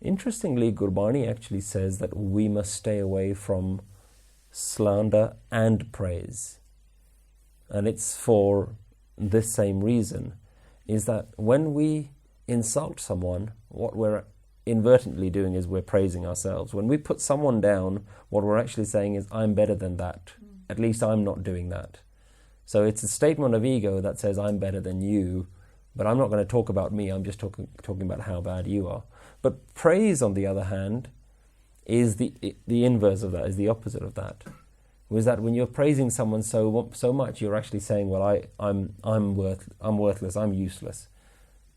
Interestingly, Gurbani actually says that we must stay away from slander and praise. And it's for this same reason, is that when we insult someone, what we're inadvertently doing is we're praising ourselves. When we put someone down, what we're actually saying is, I'm better than that. At least I'm not doing that. So it's a statement of ego that says, I'm better than you, but I'm not going to talk about me, I'm just talking about how bad you are. But praise, on the other hand, is the inverse of that, is the opposite of that. Was that when you're praising someone so much, you're actually saying, well, I'm worthless, I'm useless.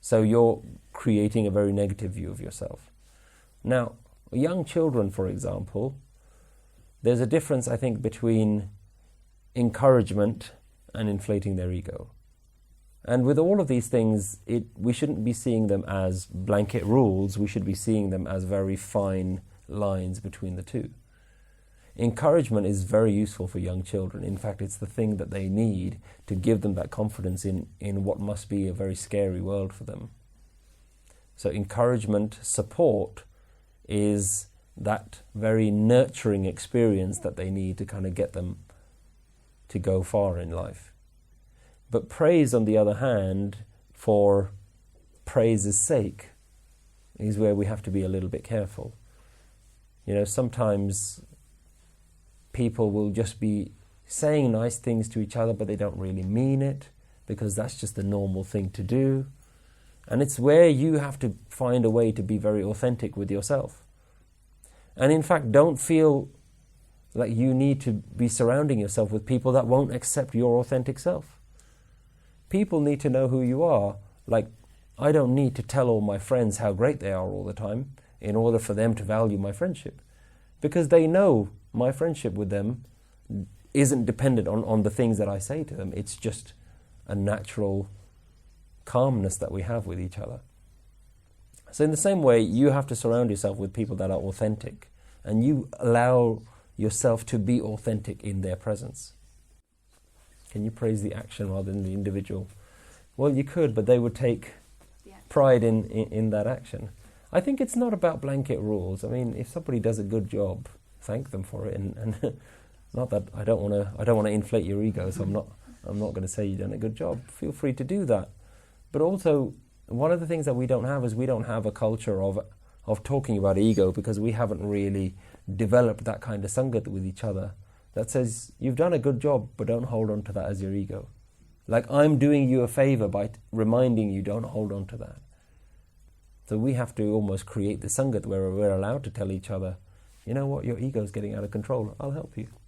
So you're creating a very negative view of yourself. Now, young children, for example, there's a difference, I think, between encouragement and inflating their ego. And with all of these things, we shouldn't be seeing them as blanket rules, we should be seeing them as very fine lines between the two. Encouragement is very useful for young children. In fact, it's the thing that they need to give them that confidence in what must be a very scary world for them. So encouragement, support, is that very nurturing experience that they need to kind of get them to go far in life. But praise, on the other hand, for praise's sake, is where we have to be a little bit careful. You know, sometimes people will just be saying nice things to each other, but they don't really mean it, because that's just the normal thing to do. And it's where you have to find a way to be very authentic with yourself. And in fact, don't feel like you need to be surrounding yourself with people that won't accept your authentic self. People need to know who you are. Like, I don't need to tell all my friends how great they are all the time in order for them to value my friendship, because they know my friendship with them isn't dependent on the things that I say to them. It's just a natural calmness that we have with each other. So in the same way, you have to surround yourself with people that are authentic, and you allow yourself to be authentic in their presence. Can you praise the action rather than the individual? Well, you could, but they would take pride in that action. I think it's not about blanket rules. I mean, if somebody does a good job, thank them for it, and not that I don't want to inflate your ego, so I'm not going to say you've done a good job. Feel free to do that. But also, one of the things that we don't have is we don't have a culture of talking about ego, because we haven't really developed that kind of sangat with each other that says, you've done a good job, but don't hold on to that as your ego. Like, I'm doing you a favor by reminding you, don't hold on to that. So we have to almost create the sangat where we're allowed to tell each other, you know what, your ego's getting out of control, I'll help you.